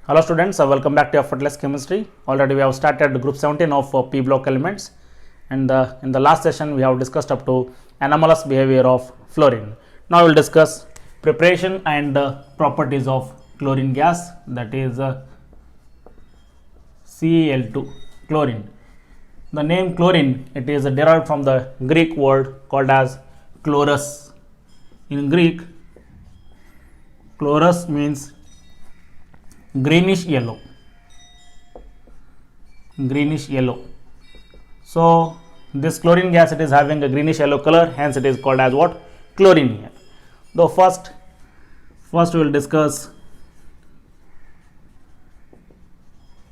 Hello students, welcome back to Effortless Chemistry. Already we have started group 17 of P block elements, and in the last session we have discussed up to anomalous behavior of fluorine. Now we will discuss preparation and properties of chlorine gas, that is CaL2, chlorine. The name chlorine, it is derived from the Greek word called as chlorus. In Greek, chlorus means greenish yellow. So this chlorine gas, it is having a greenish yellow color, hence it is called as what? Chlorine here. Though first we will discuss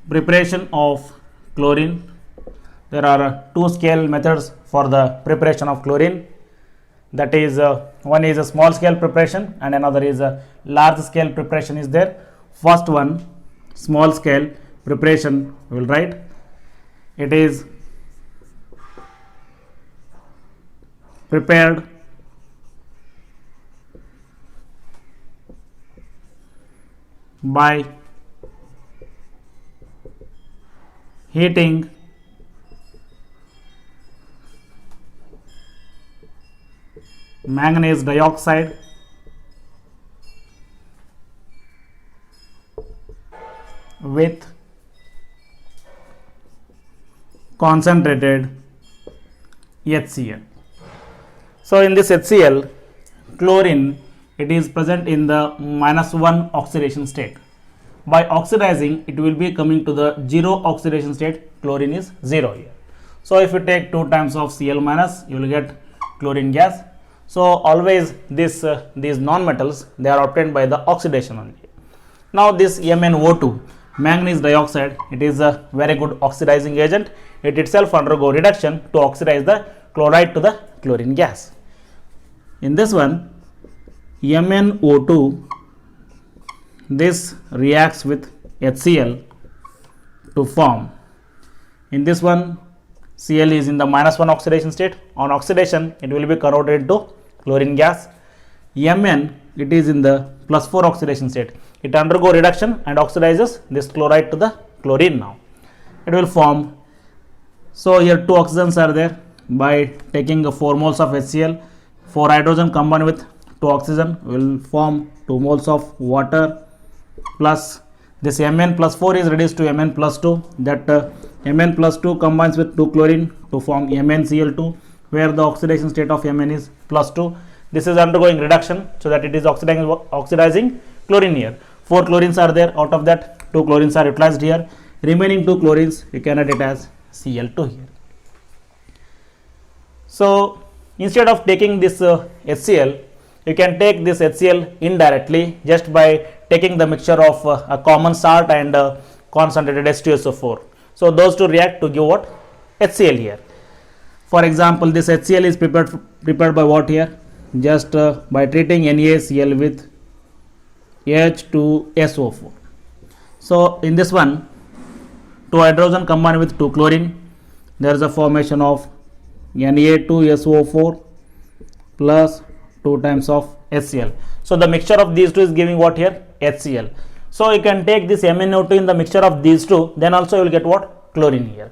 preparation of chlorine. There are two scale methods for the preparation of chlorine, that is one is a small scale preparation and another is a large scale preparation is there. First one, small scale preparation, we will write it is prepared by heating manganese dioxide with concentrated HCl. So in this HCl, chlorine, it is present in the -1 oxidation state. By oxidizing, it will be coming to the 0 oxidation state. Chlorine is 0 here. So if you take 2 times of Cl minus, you will get chlorine gas. So always these non-metals, they are obtained by the oxidation only. Now this MnO2, manganese dioxide, it is a very good oxidizing agent. It itself undergo reduction to oxidize the chloride to the chlorine gas. In this one, MnO2, this reacts with HCl to form. In this one, Cl is in the -1 oxidation state. On oxidation, it will be converted to chlorine gas. Mn, it is in the +4 oxidation state. It undergo reduction and oxidizes this chloride to the chlorine. Now it will form. So here 2 oxygens are there. By taking 4 moles of HCl, 4 hydrogen combined with 2 oxygen will form 2 moles of water, plus this Mn plus 4 is reduced to Mn plus 2. That Mn plus 2 combines with 2 chlorine to form MnCl2, where the oxidation state of Mn is +2. This is undergoing reduction, so that it is oxidizing chlorine here. 4 chlorines are there. Out of that, 2 chlorines are utilized here. Remaining 2 chlorines, you can add it as Cl2 here. So instead of taking this HCl, you can take this HCl indirectly just by taking the mixture of a common salt and concentrated H2SO4. So those two react to give what? HCl here. For example, this HCl is prepared by what here? Just by treating NaCl with H2SO4. So in this one, 2 hydrogen combined with 2 chlorine, there is a formation of Na2SO4 plus 2 times of HCl. So the mixture of these two is giving what here? HCl. So you can take this MnO2 in the mixture of these two, then also you will get what? Chlorine here.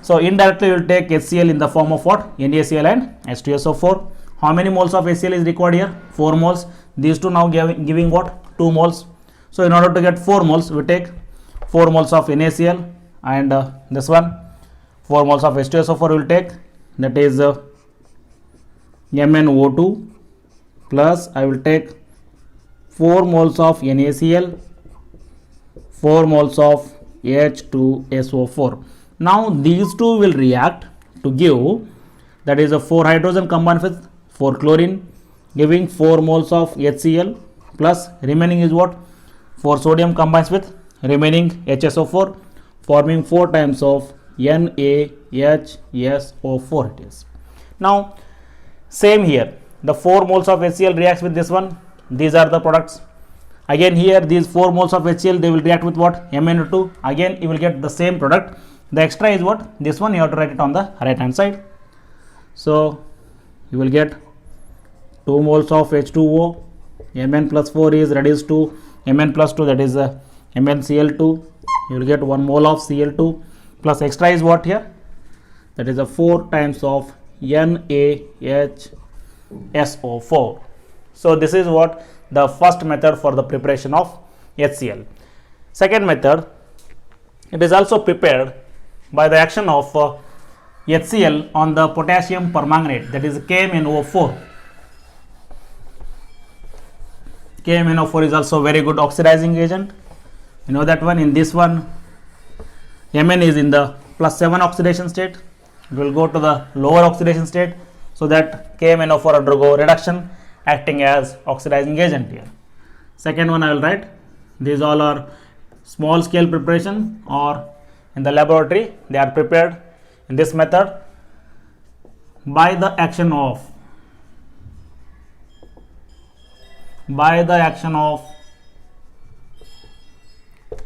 So indirectly you will take HCl in the form of what? NaCl and H2SO4. How many moles of HCl is required here? 4 moles. These two now giving what? 2 moles. So in order to get 4 moles, we take 4 moles of NaCl and this one 4 moles of H2SO4 will take, that is MnO2 plus I will take 4 moles of NaCl, 4 moles of H2SO4. Now these two will react to give, that is a 4 hydrogen combined with 4 chlorine, giving 4 moles of HCl, plus remaining is what? 4 sodium combines with remaining HSO4, forming 4 times of NaHSO4 it is. Now same here, the 4 moles of HCl reacts with this one. These are the products. Again here, these 4 moles of HCl, they will react with what? MnO2. Again you will get the same product. The extra is what? This one, you have to write it on the right hand side. So you will get 2 moles of H2O, Mn plus 4 is reduced to Mn plus 2, that is MnCl2, you will get 1 mole of Cl2 plus extra is what here? That is a 4 times of NaHSO4. So this is what the first method for the preparation of HCl. Second method, it is also prepared by the action of HCl on the potassium permanganate, that is KMnO4. KMnO4 is also very good oxidizing agent. You know that one. In this one, Mn is in the +7 oxidation state. It will go to the lower oxidation state, so that KMnO4 undergo reduction, acting as oxidizing agent here. Second one I will write. These all are small scale preparation, or in the laboratory they are prepared in this method by the action of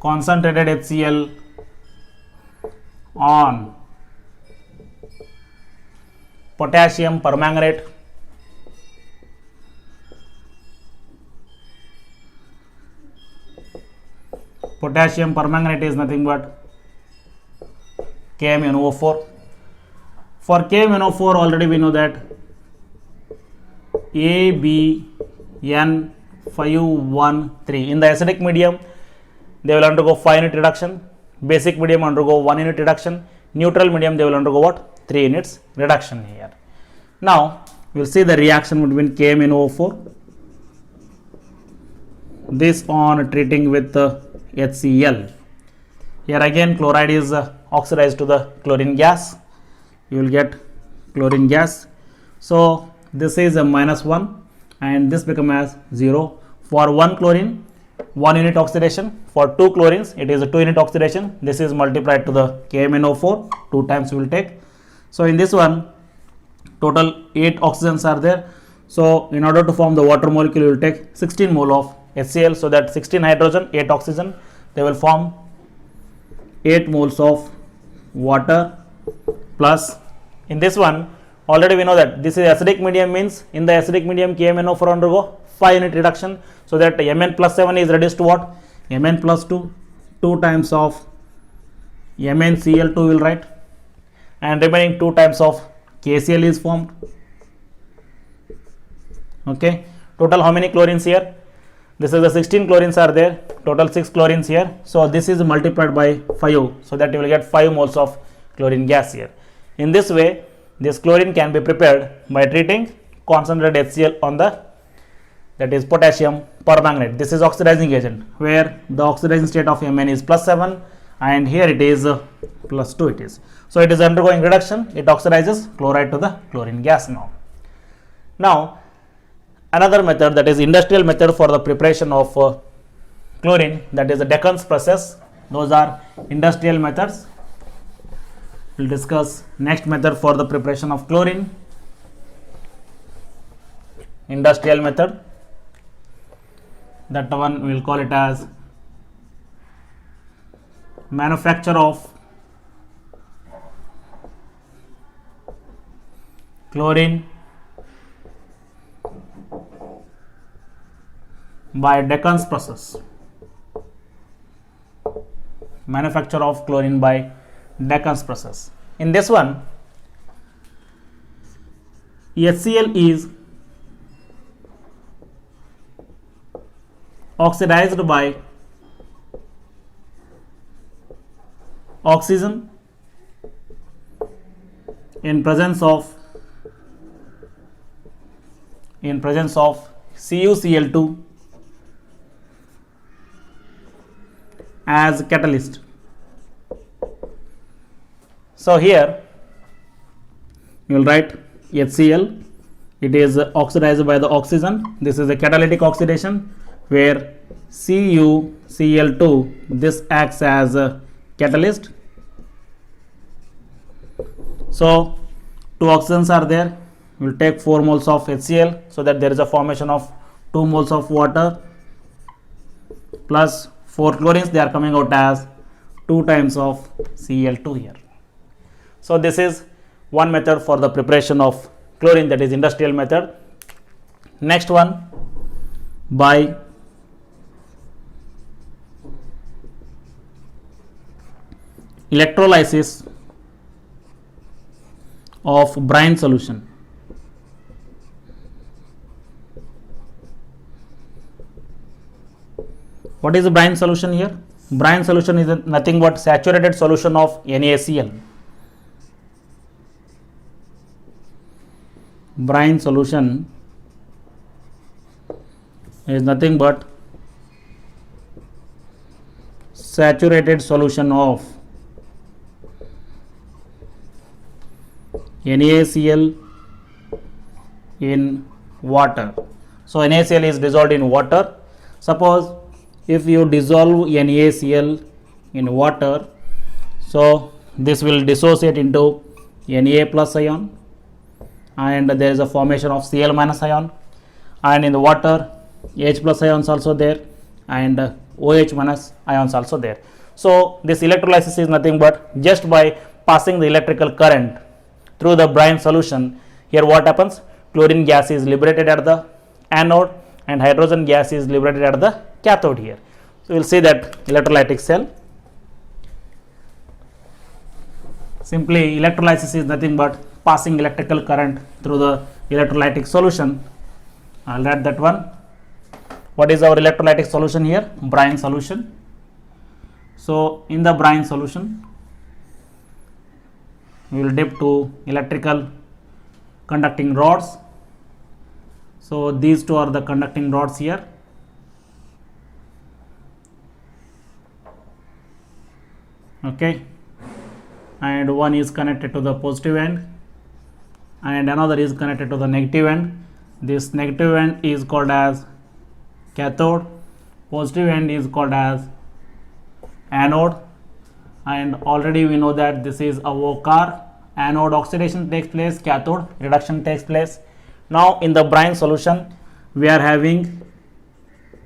concentrated HCl on potassium permanganate. Potassium permanganate is nothing but KMnO4. For KMnO4 already we know that ABN513. In the acidic medium they will undergo 5 unit reduction, basic medium undergo 1 unit reduction, neutral medium they will undergo what? 3 units reduction here. Now we will see the reaction between KMnO4, this on treating with HCl. Here again chloride is oxidized to the chlorine gas. You will get chlorine gas. So this is a -1 and this become as 0. For 1 chlorine, 1 unit oxidation. For 2 chlorines, it is a 2 unit oxidation. This is multiplied to the KMnO4, 2 times we will take. So in this one, total 8 oxygens are there. So in order to form the water molecule, you will take 16 mole of HCl. So that 16 hydrogen, 8 oxygen, they will form 8 moles of water. Plus in this one, already we know that this is acidic medium, means in the acidic medium KMnO4 undergo 5 unit reduction. So that Mn plus 7 is reduced to what? Mn plus 2, 2 times of MnCl2 will write, and remaining 2 times of KCl is formed. Okay, total how many chlorines here? This is the 16 chlorines are there, total 6 chlorines here. So this is multiplied by 5, so that you will get 5 moles of chlorine gas here. In this way, this chlorine can be prepared by treating concentrated HCl on the, that is potassium permanganate. This is oxidizing agent, where the oxidizing state of Mn is +7 and here it is +2 it is. So it is undergoing reduction, it oxidizes chloride to the chlorine gas now. Now another method, that is industrial method for the preparation of chlorine, that is the Deccan's process. Those are industrial methods. We will discuss next method for the preparation of chlorine, industrial method. That one we will call it as manufacture of chlorine by Deccan's process. Manufacture of chlorine by Deccan's process. In this one, HCl is oxidized by oxygen in presence of CuCl2 as catalyst. So here you will write HCl, it is oxidized by the oxygen. This is a catalytic oxidation, where CuCl2, this acts as a catalyst. So 2 oxygens are there, we will take 4 moles of HCl, so that there is a formation of 2 moles of water plus 4 chlorines, they are coming out as 2 times of Cl2 here. So this is one method for the preparation of chlorine, that is industrial method. Next one, by electrolysis of brine solution. What is the brine solution here? Brine solution is nothing but saturated solution of NaCl. Brine solution is nothing but saturated solution of NaCl in water. So NaCl is dissolved in water. Suppose if you dissolve NaCl in water, so this will dissociate into Na plus ion, and there is a formation of Cl minus ion, and in the water H plus ions also there, and OH minus ions also there. So this electrolysis is nothing but just by passing the electrical current through the brine solution. Here what happens? Chlorine gas is liberated at the anode and hydrogen gas is liberated at the cathode here. So we will see that electrolytic cell. Simply electrolysis is nothing but passing electrical current through the electrolytic solution. I will write that one. What is our electrolytic solution here? Brine solution. So in the brine solution, we will dip to electrical conducting rods. So these two are the conducting rods here. Okay, and one is connected to the positive end and another is connected to the negative end. This negative end is called as cathode, positive end is called as anode, and already we know that this is a OCR. Anode oxidation takes place, cathode reduction takes place. Now in the brine solution we are having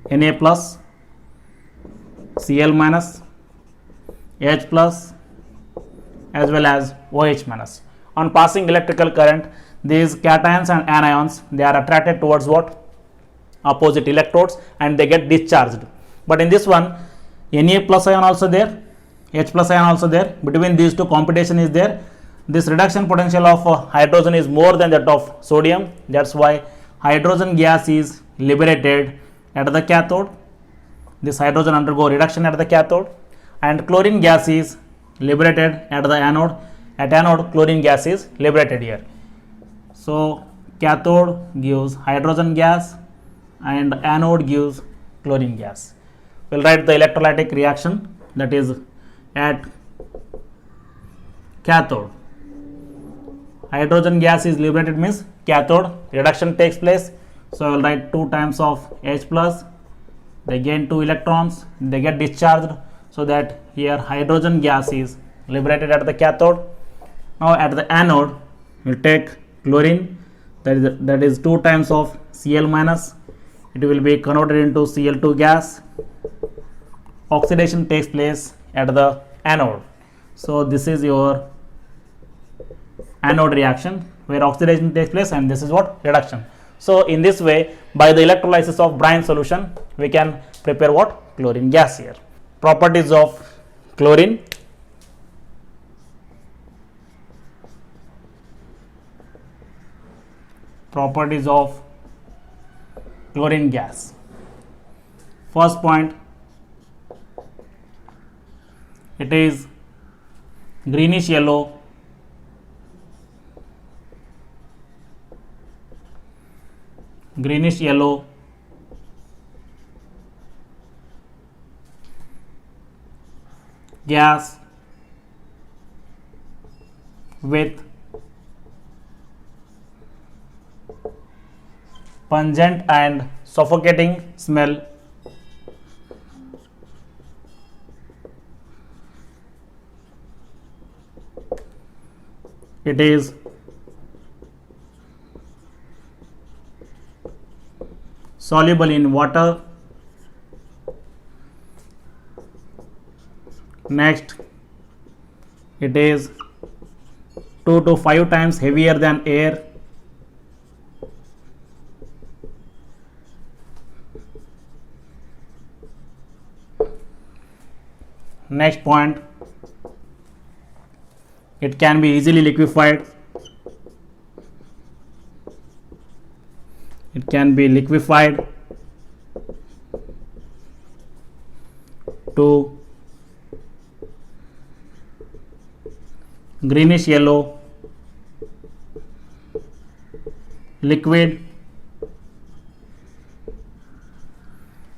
Na plus, Cl minus, H plus as well as OH minus. On passing electrical current, these cations and anions, they are attracted towards what? Opposite electrodes, and they get discharged. But in this one, Na plus ion also there, H plus ion also there. Between these two competition is there. This reduction potential of hydrogen is more than that of sodium. That's why hydrogen gas is liberated at the cathode. This hydrogen undergo reduction at the cathode, and chlorine gas is liberated at the anode. At anode, chlorine gas is liberated here. So cathode gives hydrogen gas and anode gives chlorine gas. We will write the electrolytic reaction, that is at cathode. Hydrogen gas is liberated means cathode reduction takes place. So I will write 2 times of H plus, they gain 2 electrons, they get discharged, so that here hydrogen gas is liberated at the cathode. Now at the anode we will take chlorine, that is 2 times of Cl minus, it will be converted into Cl2 gas. Oxidation takes place at the anode. So this is your anode reaction where oxidation takes place, and this is what? Reduction. So in this way, by the electrolysis of brine solution, we can prepare what? Chlorine gas here. Properties of chlorine. Properties of chlorine gas. First point, it is greenish yellow, gas with pungent and suffocating smell. It is soluble in water. Next, it is 2 to 5 times heavier than air. Next point, It can be easily liquefied. It can be liquefied to greenish yellow liquid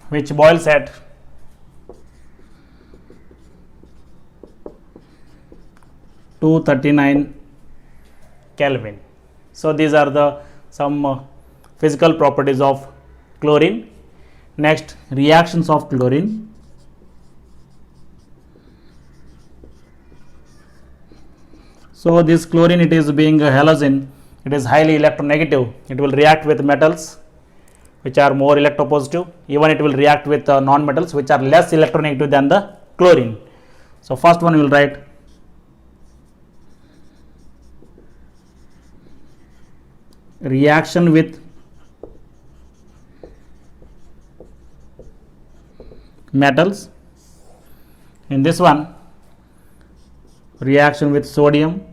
which boils at 239 Kelvin. So these are the some physical properties of chlorine. Next, reactions of chlorine. So this chlorine, it is being a halogen, it is highly electronegative. It will react with metals which are more electropositive. Even it will react with non-metals which are less electronegative than the chlorine. So first one we will write reaction with metals. In this one, reaction with sodium,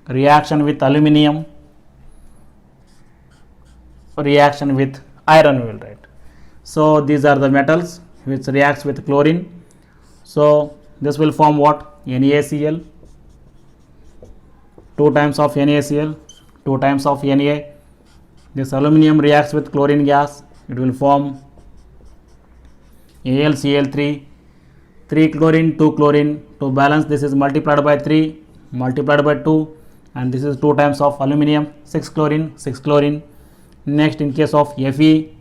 reaction with aluminium, reaction with iron we will write. So these are the metals which reacts with chlorine. So this will form what? NaCl, 2 times of NaCl, 2 times of Na. This aluminium reacts with chlorine gas, it will form AlCl3, 3 chlorine, 2 chlorine. To balance, this is multiplied by 3, multiplied by 2, and this is 2 times of aluminium, 6 chlorine, 6 chlorine. Next, in case of Fe,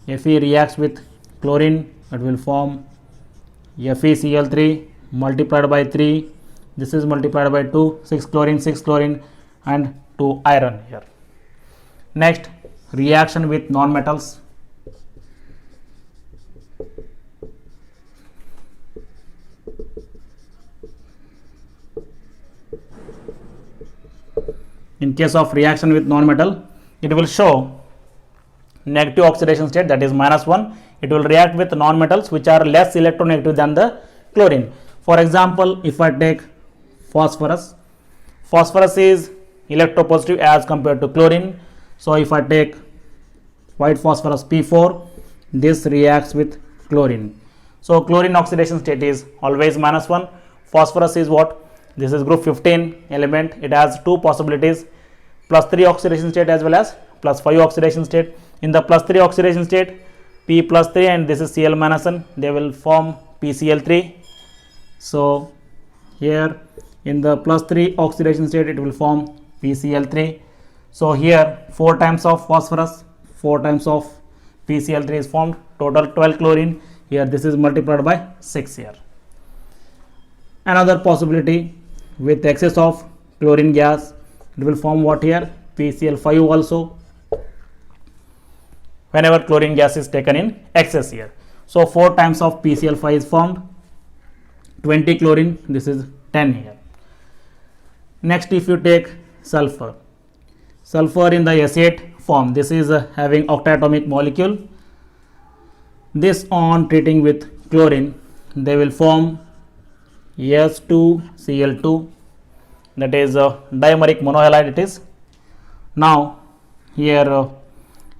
Fe reacts with chlorine, it will form FeCl3 multiplied by 3, this is multiplied by 2, 6 chlorine, and 2 iron here. Next, reaction with non-metals. In case of reaction with non-metal, it will show negative oxidation state, that is -1. It will react with non-metals which are less electronegative than the chlorine. For example, if I take phosphorus, phosphorus is electropositive as compared to chlorine. So if I take white phosphorus P4, this reacts with chlorine. So chlorine oxidation state is always -1. Phosphorus is what? This is group 15 element. It has 2 possibilities, +3 oxidation state as well as +5 oxidation state. In the +3 oxidation state, P plus 3 and this is Cl minus 1, they will form PCl3. So here in the +3 oxidation state, it will form PCl3. So here 4 times of phosphorus, 4 times of PCl3 is formed, total 12 chlorine. Here this is multiplied by 6 here. Another possibility, with excess of chlorine gas, it will form what here? PCl5 also, whenever chlorine gas is taken in excess here. So 4 times of PCl5 is formed, 20 chlorine, this is 10 here. Next, if you take sulfur, sulfur in the S8 form, this is having octatomic molecule. This on treating with chlorine, they will form S2Cl2, that is dimeric monohalide it is. Now here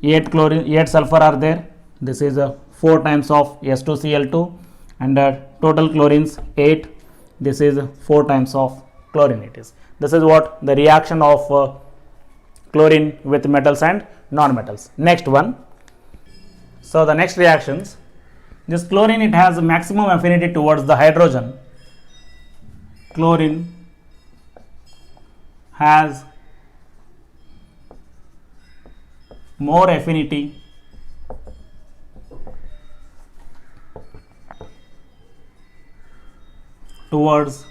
8 sulfur are there, this is 4 times of S2Cl2, and total chlorines 8, this is 4 times of chlorine it is. This is what the reaction of chlorine with metals and non-metals. Next one, so the next reactions, this chlorine, it has maximum affinity towards the hydrogen. Chlorine has more affinity towards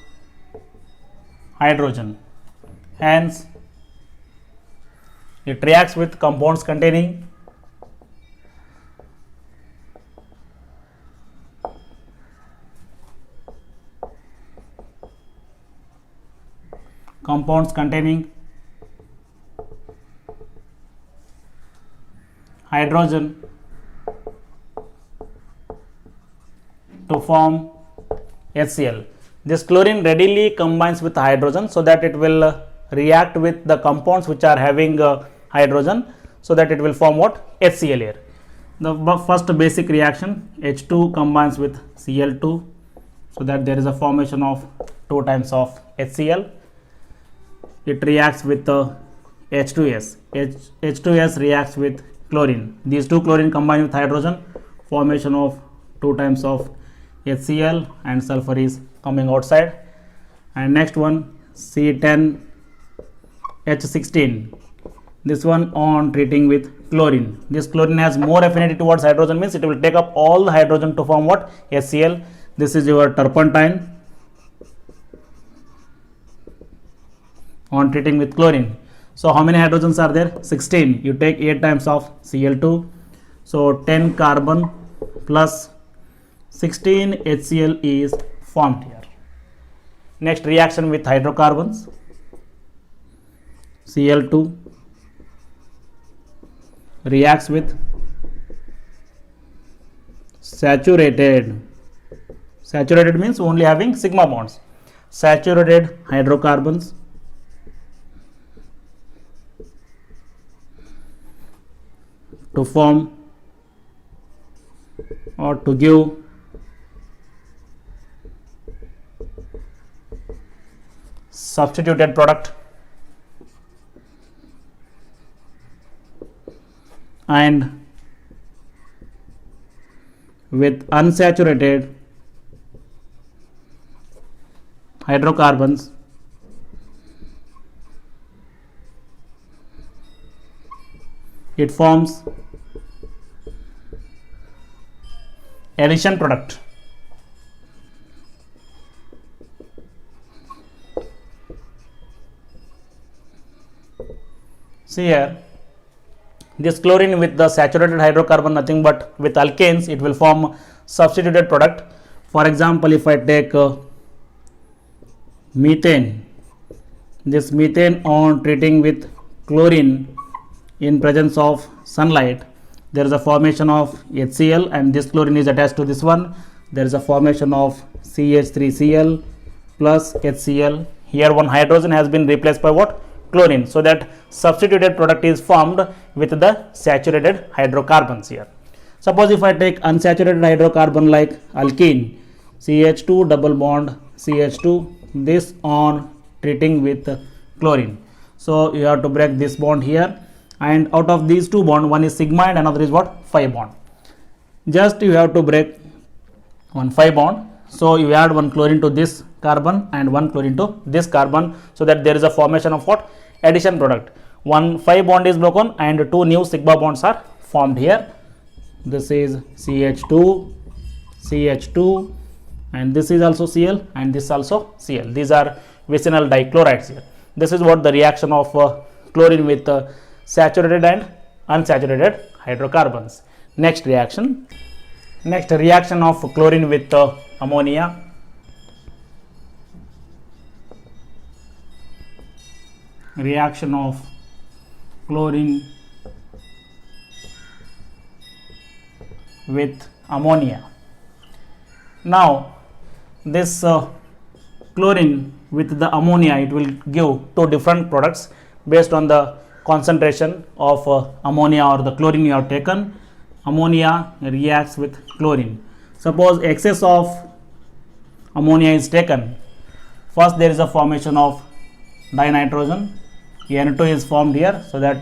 hydrogen, hence it reacts with compounds containing hydrogen to form HCl. This chlorine readily combines with hydrogen so that it will react with the compounds which are having hydrogen, so that it will form what? HCl here. The first basic reaction, H2 combines with Cl2, so that there is a formation of 2 times of HCl. It reacts with H2S. H2S reacts with chlorine. These two chlorine combine with hydrogen, formation of 2 times of HCl, and sulfur is coming outside. And next one, C10H16. This one on treating with chlorine. This chlorine has more affinity towards hydrogen, means it will take up all the hydrogen to form what? HCl. This is your turpentine on treating with chlorine. So how many hydrogens are there? 16. You take 8 times of Cl2. So 10 carbon plus 16 HCl is formed here. Next reaction with hydrocarbons. Cl2 reacts with saturated. Saturated means only having sigma bonds. Saturated hydrocarbons to form or to give substituted product, and with unsaturated hydrocarbons it forms addition product. See here, this chlorine with the saturated hydrocarbon, nothing but with alkanes it will form substituted product. For example, if I take methane, this methane on treating with chlorine in presence of sunlight, there is a formation of HCl, and this chlorine is attached to this one. There is a formation of CH3Cl plus HCl. Here one hydrogen has been replaced by what? Chlorine, so that substituted product is formed with the saturated hydrocarbons here. Suppose if I take unsaturated hydrocarbon like alkene, CH2 double bond CH2, this on treating with chlorine. So you have to break this bond here, and out of these two bond, one is sigma and another is what? Phi bond. Just you have to break one phi bond. So you add one chlorine to this carbon and one chlorine to this carbon, so that there is a formation of what? Addition product. One phi bond is broken and two new sigma bonds are formed here. This is CH2, CH2, and this is also Cl, and this also Cl. These are vicinal dichlorides here. This is what the reaction of chlorine with saturated and unsaturated hydrocarbons. Next reaction of chlorine with ammonia. Reaction of chlorine with ammonia. Now this chlorine with the ammonia, it will give two different products based on the concentration of ammonia or the chlorine you have taken. Ammonia reacts with chlorine. Suppose excess of ammonia is taken, first there is a formation of dinitrogen. N2 is formed here, so that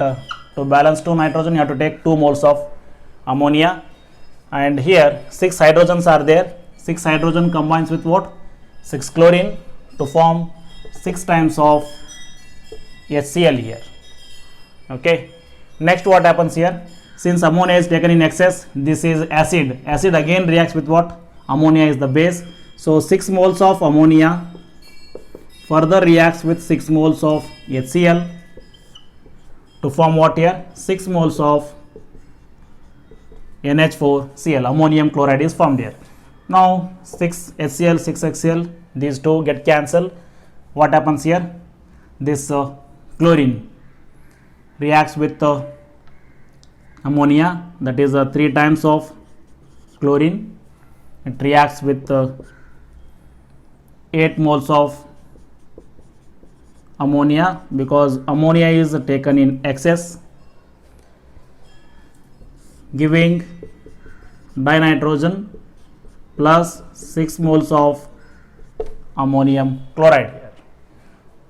to balance 2 nitrogen you have to take 2 moles of ammonia, and here 6 hydrogens are there. 6 hydrogen combines with what? 6 chlorine to form 6 times of HCl here. Okay. Next what happens here? Since ammonia is taken in excess, this is acid. Acid again reacts with what? Ammonia is the base. So 6 moles of ammonia further reacts with 6 moles of HCl to form what here? 6 moles of NH4Cl. Ammonium chloride is formed here. Now 6 HCl, 6 HCl, these two get cancelled. What happens here? This chlorine reacts with ammonia, that is 3 times of chlorine. It reacts with 8 moles of ammonia, because ammonia is taken in excess, giving dinitrogen plus 6 moles of ammonium chloride here.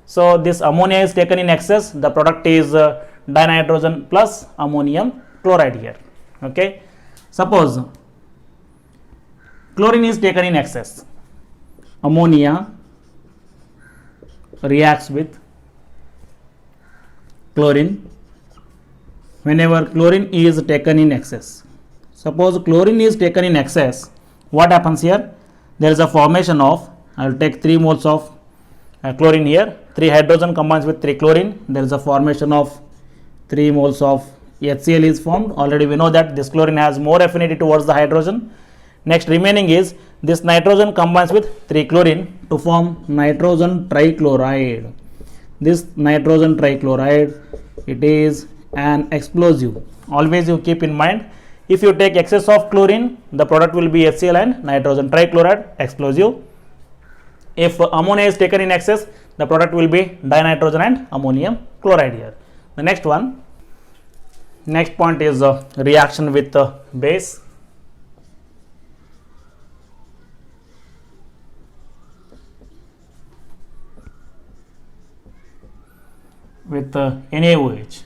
So this ammonia is taken in excess, the product is dinitrogen plus ammonium chloride here. Okay, suppose chlorine is taken in excess, ammonia reacts with chlorine. Whenever chlorine is taken in excess, suppose chlorine is taken in excess, what happens here? There is a formation of, I will take 3 moles of chlorine here, 3 hydrogen combines with 3 chlorine, there is a formation of 3 moles of HCl is formed. Already we know that this chlorine has more affinity towards the hydrogen. Next remaining is this nitrogen combines with 3 chlorine to form nitrogen trichloride. This nitrogen trichloride, it is an explosive. Always you keep in mind, if you take excess of chlorine, the product will be HCl and nitrogen trichloride, explosive. If ammonia is taken in excess, the product will be dinitrogen and ammonium chloride here. The next point is reaction with base. With NaOH.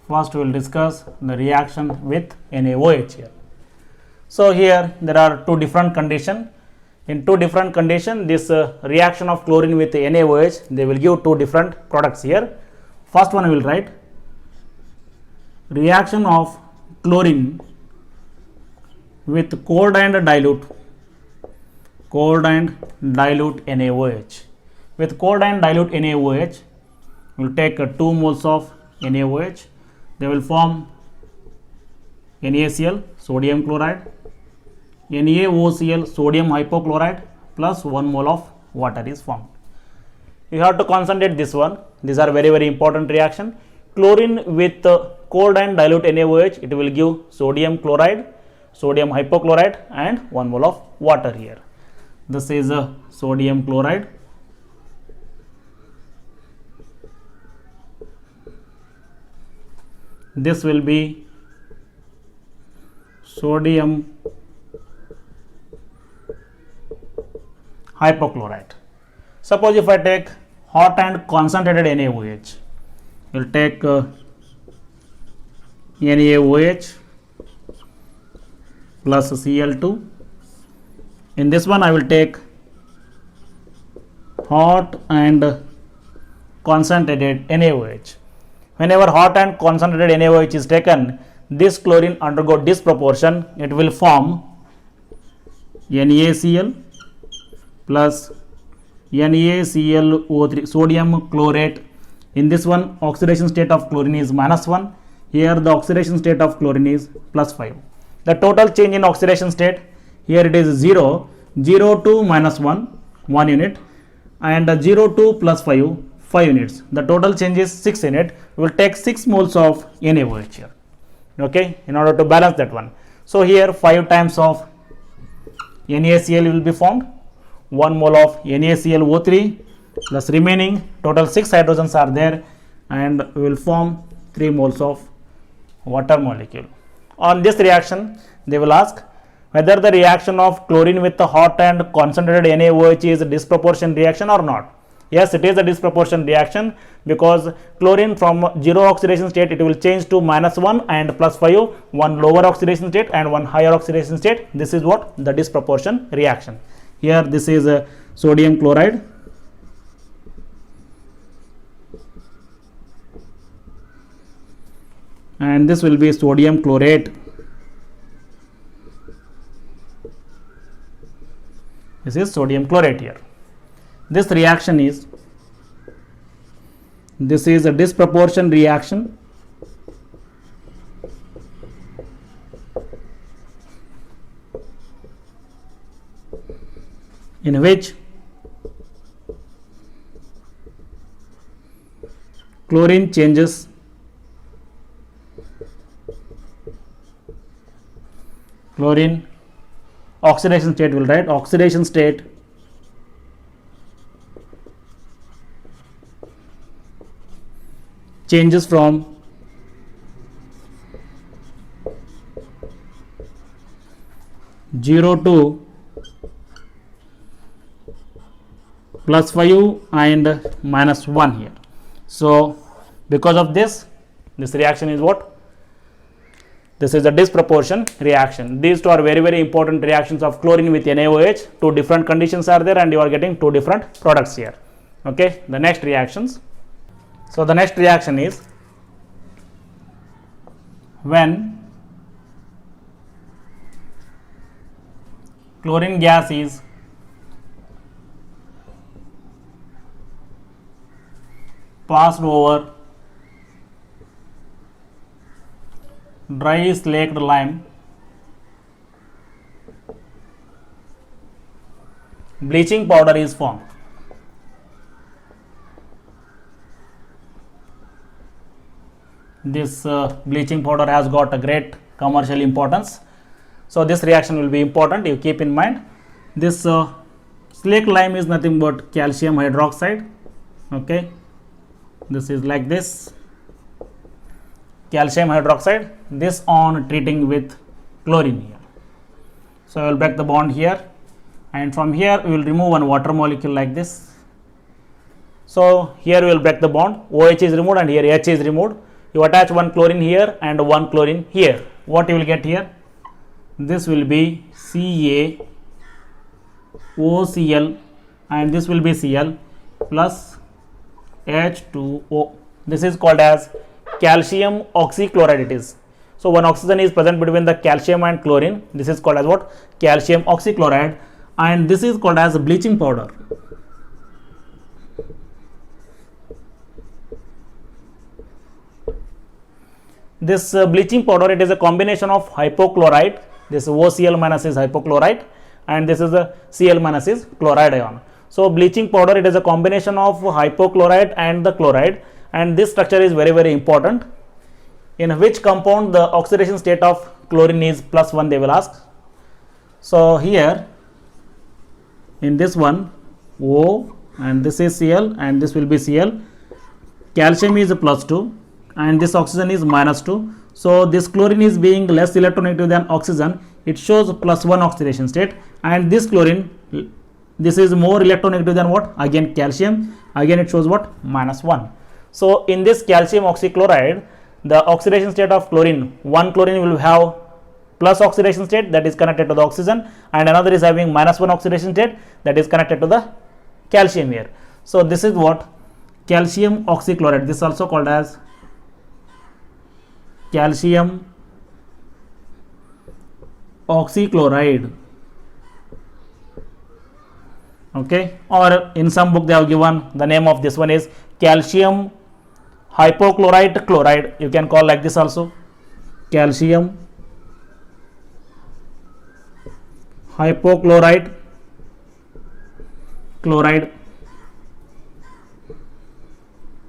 First we will discuss the reaction with NaOH here. So here there are 2 different conditions. In 2 different conditions, this reaction of chlorine with NaOH, they will give 2 different products here. First one I will write, reaction of chlorine with cold and dilute NaOH. With cold and dilute NaOH, we will take 2 moles of NaOH, they will form NaCl, sodium chloride, NaOCl, sodium hypochlorite, plus 1 mole of water is formed. You have to concentrate this one. These are very, very important reaction. Chlorine with cold and dilute NaOH, it will give sodium chloride, sodium hypochlorite and 1 mole of water here. This is sodium chloride. This will be sodium hypochlorite. Suppose if I take hot and concentrated NaOH, we will take NaOH plus Cl2. In this one I will take hot and concentrated NaOH. Whenever hot and concentrated NaOH is taken, this chlorine undergo disproportion, it will form NaCl plus NaClO3, sodium chlorate. In this one, oxidation state of chlorine is -1. Here the oxidation state of chlorine is +5. The total change in oxidation state, here it is 0, 0 to -1, 1 unit, and 0 to +5, 5 units. The total change is 6 unit. We will take 6 moles of NaOH here. Okay, in order to balance that one. So here 5 times of NaCl will be formed. 1 mole of NaClO3 plus remaining total 6 hydrogens are there, and we will form 3 moles of water molecule. On this reaction, they will ask whether the reaction of chlorine with the hot and concentrated NaOH is a disproportion reaction or not. Yes, it is a disproportion reaction, because chlorine from 0 oxidation state, it will change to -1 and +5, one lower oxidation state and one higher oxidation state. This is what the disproportion reaction. Here this is sodium chloride, and this will be sodium chlorate. This is sodium chlorate here. This reaction is, this is a disproportion reaction. In which chlorine changes oxidation state, will write oxidation state changes from zero to +5 and -1 here. So because of this reaction is what? This is a disproportion reaction. These two are very, very important reactions of chlorine with NaOH. Two different conditions are there and you are getting two different products here. Okay, the next reactions. So the next reaction is when chlorine gas is passed over dry slaked lime, bleaching powder is formed. This bleaching powder has got a great commercial importance. So this reaction will be important, you keep in mind. This slaked lime is nothing but calcium hydroxide. Okay, this is like this, calcium hydroxide, this on treating with chlorine here. So I will break the bond here, and from here we will remove one water molecule like this. So here we will break the bond, OH is removed and here H is removed. You attach one chlorine here and one chlorine here. What you will get here? This will be CaOCl and this will be Cl plus H2O. This is called as calcium oxychloride it is. So one oxygen is present between the calcium and chlorine. This is called as what? Calcium oxychloride, and this is called as bleaching powder. This bleaching powder, it is a combination of hypochlorite. This OCl minus is hypochlorite and this is a Cl minus is chloride ion. So bleaching powder, it is a combination of hypochlorite and the chloride, and this structure is very, very important. In which compound the oxidation state of chlorine is +1, they will ask. So here in this one O and this is Cl and this will be Cl, calcium is +2 and this oxygen is -2. So this chlorine is being less electronegative than oxygen, it shows +1 oxidation state, and this chlorine, this is more electronegative than what? Again calcium, again it shows what? -1. So in this calcium oxychloride, the oxidation state of chlorine, one chlorine will have plus oxidation state that is connected to the oxygen, and another is having -1 oxidation state that is connected to the calcium here. So this is what? Calcium oxychloride. This is also called as calcium oxychloride. Okay, or in some book they have given the name of this one is calcium hypochlorite chloride. You can call like this also, calcium hypochlorite chloride.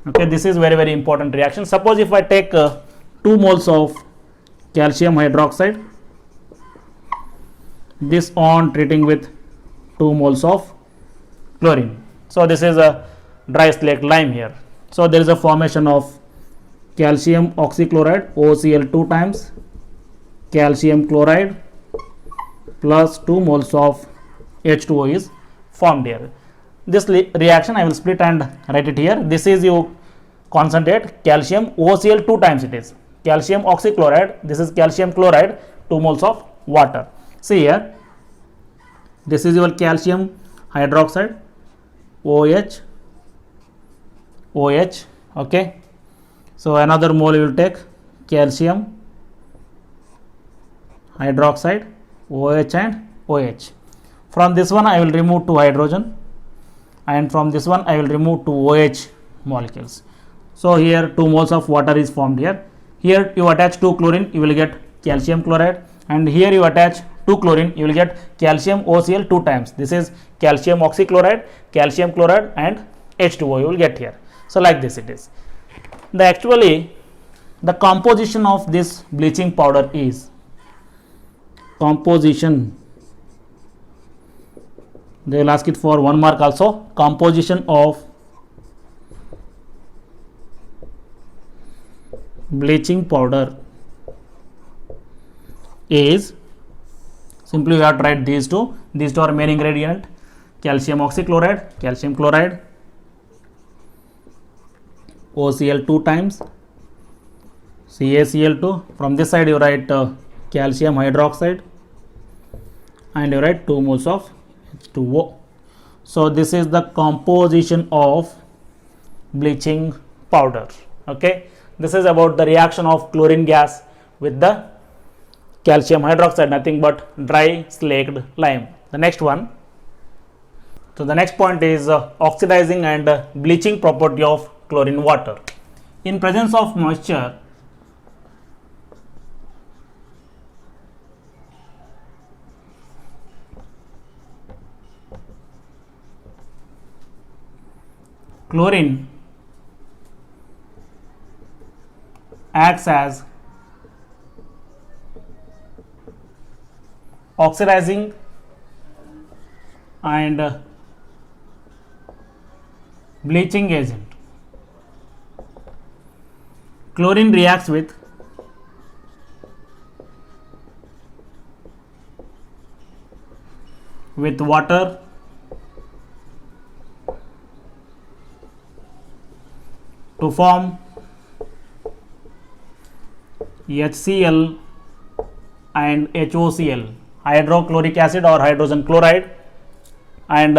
Okay, this is very, very important reaction. Suppose if I take 2 moles of calcium hydroxide, this on treating with 2 moles of chlorine. So this is a dry slaked lime here. So there is a formation of calcium oxychloride, OCl 2 times calcium chloride plus 2 moles of H2O is formed here. This reaction I will split and write it here. This is you concentrate calcium OCl 2 times, it is calcium oxychloride, this is calcium chloride, 2 moles of water. See here, this is your calcium hydroxide, OH, okay. So another mole you will take calcium hydroxide, OH and OH. From this one I will remove 2 hydrogen, and from this one I will remove 2 OH molecules. So here 2 moles of water is formed here. Here you attach 2 chlorine, you will get calcium chloride, and here you attach 2 chlorine, you will get calcium OCl 2 times. This is calcium oxychloride, calcium chloride and H2O you will get here. So like this it is. Actually the composition of this bleaching powder is composition. They will ask it for 1 mark also. Composition of bleaching powder is, simply we have to write these two are main ingredient, calcium oxychloride, calcium chloride, OCl 2 times, CaCl2. From this side you write calcium hydroxide and you write 2 moles of H2O. So this is the composition of bleaching powder. Okay, this is about the reaction of chlorine gas with the calcium hydroxide, nothing but dry slaked lime. The next one, so the next point is oxidizing and bleaching property of chlorine water. In presence of moisture, chlorine acts as oxidizing and bleaching agent. Chlorine reacts with water to form HCl and HOCl, hydrochloric acid or hydrogen chloride, and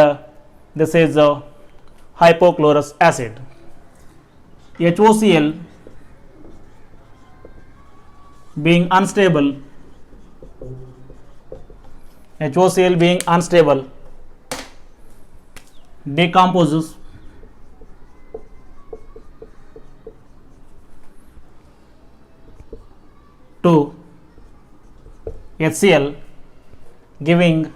this is hypochlorous acid. HOCl being unstable, decomposes to HCl, giving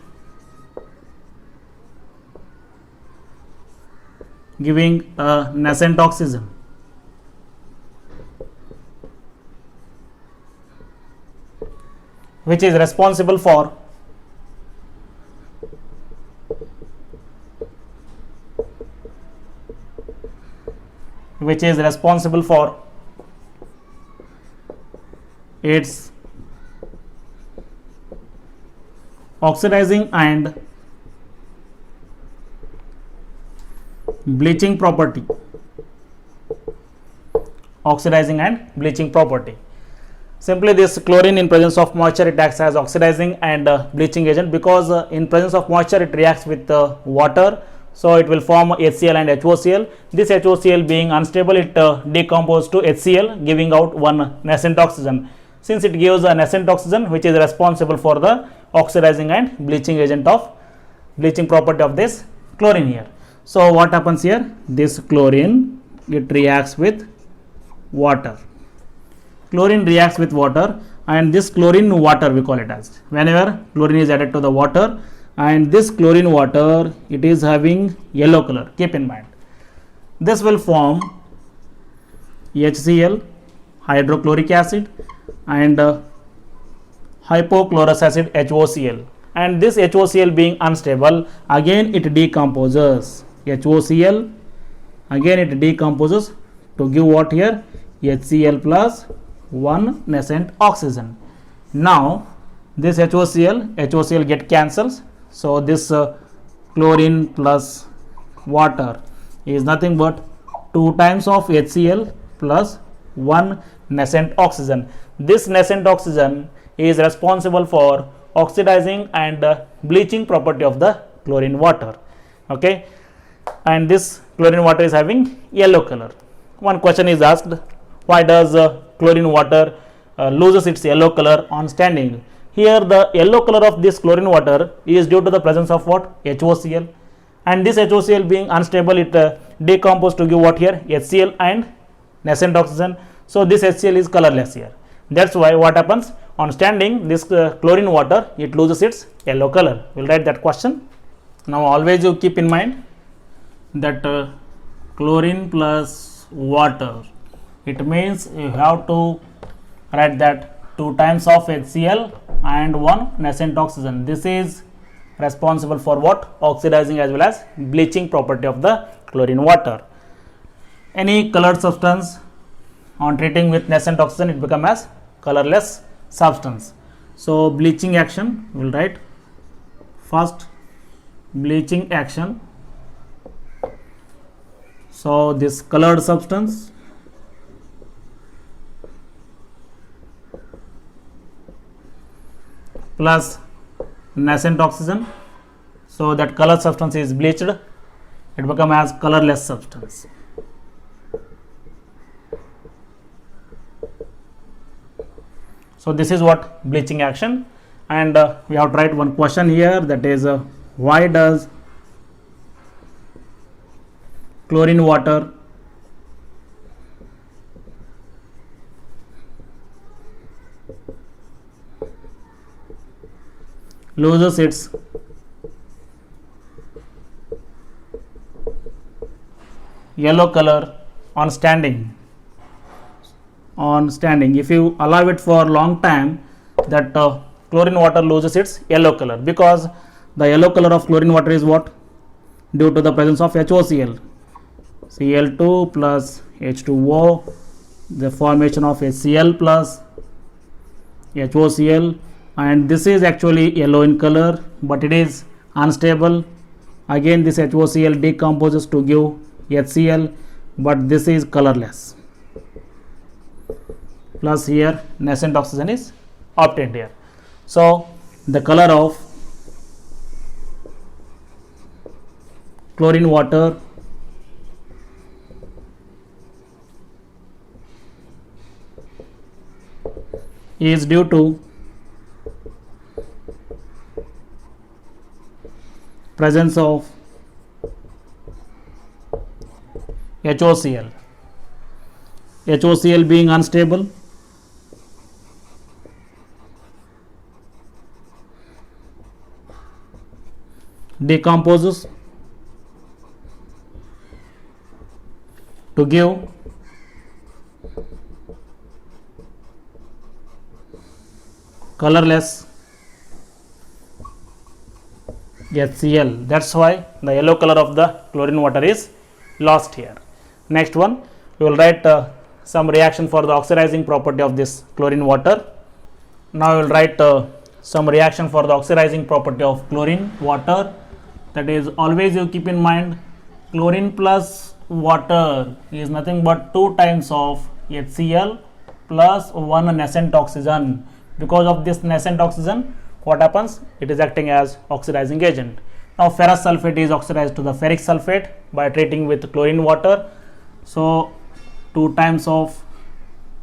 a nascent oxygen. Which is responsible for its oxidizing and bleaching property. Simply this chlorine in presence of moisture, it acts as oxidizing and bleaching agent, because in presence of moisture it reacts with water, so it will form HCl and HOCl. This HOCl being unstable, it decomposes to HCl, giving out one nascent oxygen. Since it gives a nascent oxygen, which is responsible for the oxidizing and bleaching property of this chlorine here. So what happens here? This chlorine, it reacts with water. And this chlorine water, we call it as, whenever chlorine is added to the water, and this chlorine water, it is having yellow color, keep in mind. This will form HCl, hydrochloric acid, and hypochlorous acid, HOCl. And this HOCl being unstable, again it decomposes. HOCl, again it decomposes to give what here? HCl plus one nascent oxygen. Now this HOCl get cancels, so this chlorine plus water is nothing but 2 times of HCl plus one nascent oxygen. This nascent oxygen is responsible for oxidizing and bleaching property of the chlorine water. Okay, and this chlorine water is having yellow color. One question is asked, why does chlorine water loses its yellow color on standing? Here the yellow color of this chlorine water is due to the presence of what? HOCl, and this HOCl being unstable, it decomposes to give what here? HCl and nascent oxygen. So this HCl is colorless here. That's why what happens on standing, this chlorine water, it loses its yellow color. We'll write that question. Now always you keep in mind that chlorine plus water, it means you have to write that 2 times of HCl and one nascent oxygen. This is responsible for what? Oxidizing as well as bleaching property of the chlorine water. Any colored substance On treating with nascent oxygen, it become as colorless substance. So bleaching action, we will write first bleaching action. So this colored substance plus nascent oxygen, so that colored substance is bleached, it become as colorless substance. So this is what bleaching action, and we have to write one question here, that is why does chlorine water loses its yellow color on standing. If you allow it for a long time, that chlorine water loses its yellow color, because the yellow color of chlorine water is what? Due to the presence of HOCl, Cl2 plus H2O, the formation of HCl plus HOCl, and this is actually yellow in color, but it is unstable. Again this HOCl decomposes to give HCl, but this is colorless. Plus here nascent oxygen is obtained here. So the color of chlorine water is due to presence of HOCl. HOCl being unstable, decomposes to give colorless HCl. That's why the yellow color of the chlorine water is lost here. Next one, we will write some reaction for the oxidizing property of this chlorine water. Now we will write some reaction for the oxidizing property of chlorine water. That is, always you keep in mind, chlorine plus water is nothing but 2 times of HCl plus 1 nascent oxygen. Because of this nascent oxygen, what happens? It is acting as oxidizing agent. Now ferrous sulfate is oxidized to the ferric sulfate by treating with chlorine water. So 2 times of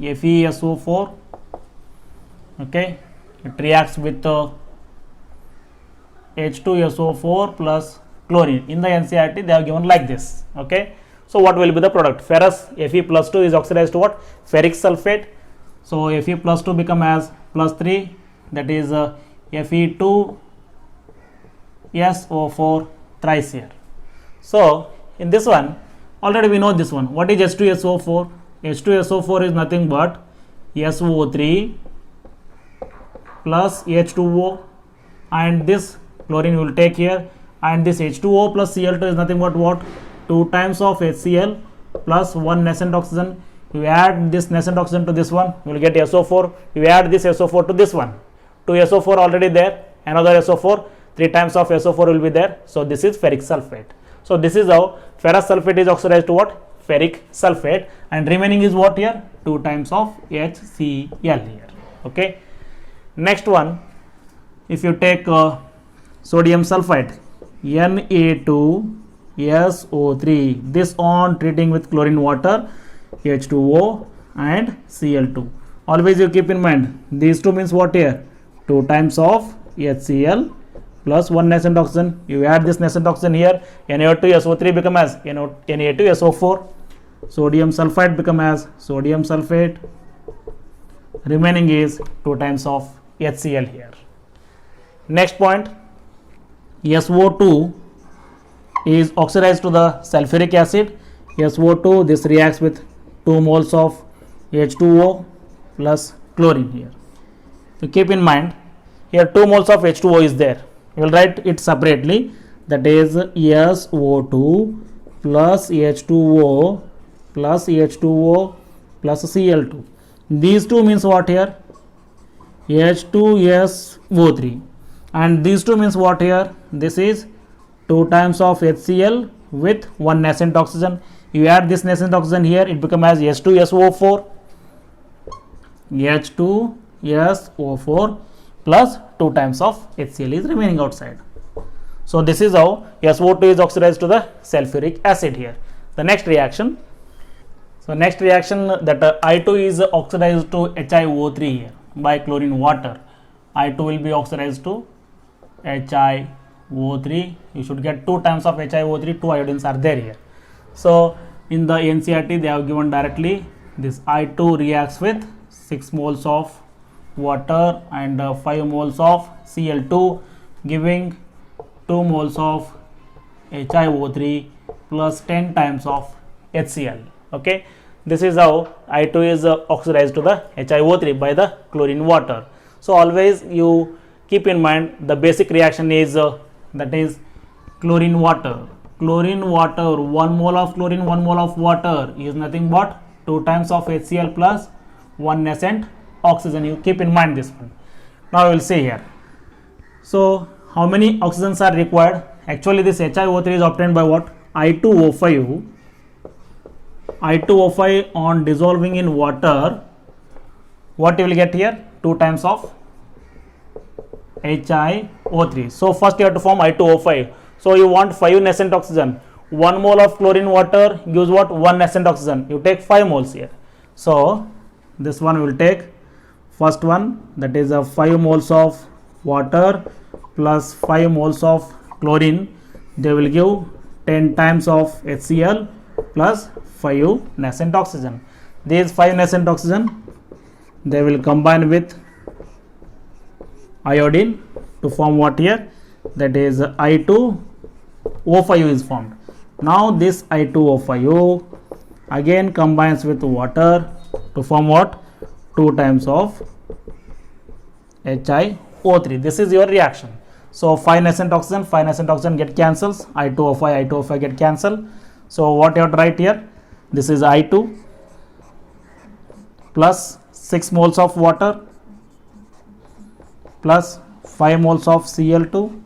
FeSO4, okay, it reacts with H2SO4 plus chlorine. In the NCERT they have given like this, okay. So what will be the product? Ferrous Fe plus 2 is oxidized to what? Ferric sulfate. So Fe plus 2 become as plus 3, that is Fe2SO4 thrice here. So in this one, already we know this one. What is H2SO4? H2SO4 is nothing but SO3 plus H2O, and this chlorine will take here, and this H2O plus Cl2 is nothing but what? 2 times of HCl plus 1 nascent oxygen. You add this nascent oxygen to this one, you will get SO4. You add this SO4 to this one, 2 SO4 already there, another SO4, 3 times of SO4 will be there. So this is ferric sulfate. So this is how ferrous sulfate is oxidized to what? Ferric sulfate, and remaining is what here? 2 times of HCl here, okay. Next one, if you take sodium sulfite, Na2SO3, this on treating with chlorine water, H2O and Cl2. Always you keep in mind, these two means what here? 2 times of HCl plus 1 nascent oxygen. You add this nascent oxygen here, Na2SO3 become as Na2SO4, sodium sulfite become as sodium sulfate, remaining is 2 times of HCl here. Next point, SO2 is oxidized to the sulfuric acid. SO2, this reacts with 2 moles of H2O plus chlorine here. So keep in mind, here 2 moles of H2O is there. You will write it separately, that is SO2 plus H2O plus H2O plus Cl2. These two means what here? H2SO3. And these two means what here? This is 2 times of HCl with 1 nascent oxygen. You add this nascent oxygen here, it becomes as H2SO4. H2SO4 plus 2 times of HCl is remaining outside. So this is how SO2 is oxidized to the sulfuric acid here. The next reaction. So next reaction, that I2 is oxidized to HiO3 here by chlorine water. I2 will be oxidized to HiO3. You should get 2 times of HiO3, 2 iodines are there here. So in the NCERT they have given directly this I2 reacts with 6 moles of water and 5 moles of Cl2, giving 2 moles of HiO3 plus 10 times of HCl. Okay, this is how I2 is oxidized to the HiO3 by the chlorine water. So always you keep in mind the basic reaction is that is chlorine water. Chlorine water, 1 mole of chlorine, 1 mole of water is nothing but 2 times of HCl plus 1 nascent oxygen. You keep in mind this one. Now we will see here. So how many oxygens are required? Actually this HiO3 is obtained by what? I2O5. I2O5 on dissolving in water, what you will get here? 2 times of HiO3. So first you have to form I2O5. So you want 5 nascent oxygen. 1 mole of chlorine water gives what? 1 nascent oxygen. You take 5 moles here. So this one will take first one, that is 5 moles of water plus 5 moles of chlorine. They will give 10 times of HCl plus 5 nascent oxygen. These 5 nascent oxygen, they will combine with iodine to form what here? That is I2O5 is formed. Now this I2O5 again combines with water to form what? 2 times of HiO3. This is your reaction. So 5 nascent oxygen get cancels. I2O5 get cancelled. So what you have to write here? This is I2 plus 6 moles of water plus 5 moles of Cl2,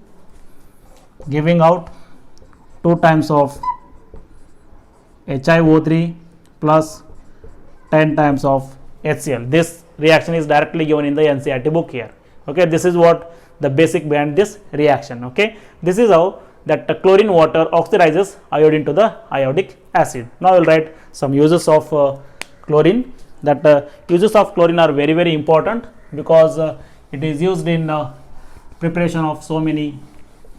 giving out 2 times of HiO3 plus 10 times of HCl. This reaction is directly given in the NCERT book here. Okay, this is what the basic behind this reaction. Okay, this is how that chlorine water oxidizes iodine to the iodic acid. Now I will write some uses of chlorine. That uses of chlorine are very, very important because it is used in preparation of so many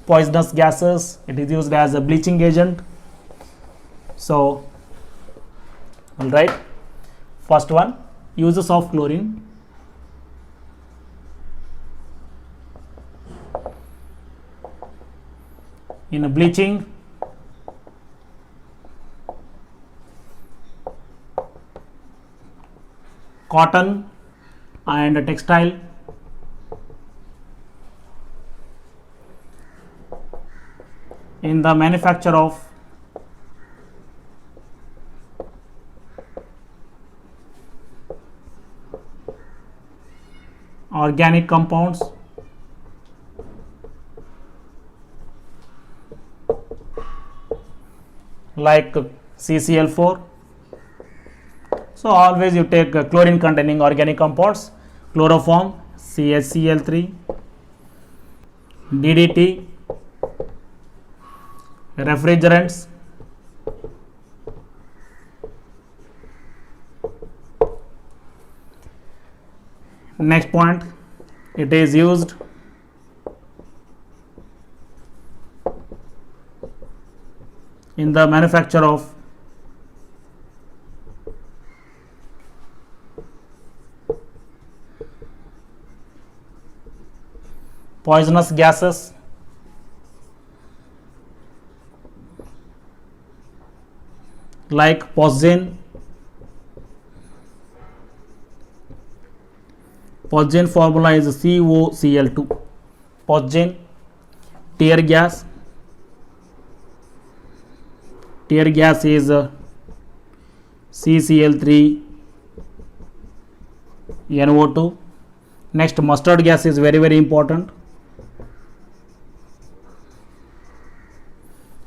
poisonous gases. It is used as a bleaching agent. So I will write first one, uses of chlorine. In a bleaching, cotton and textile, in the manufacture of organic compounds, like CCl4. So always you take chlorine containing organic compounds, chloroform, CaCl3, DDT, refrigerants, next point, it is used in the manufacture of poisonous gases, like phosgene. Phosgene formula is COCl2. Phosgene, tear gas. Tear gas is CCl3 NO2. Next, mustard gas is very, very important.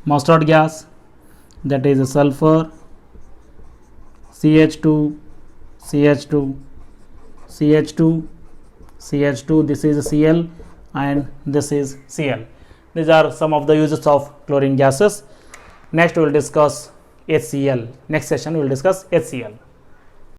Mustard gas, that is sulfur, CH2, CH2, CH2, CH2, this is Cl and this is Cl. These are some of the uses of chlorine gases. Next we will discuss HCl. Next session we will discuss HCl.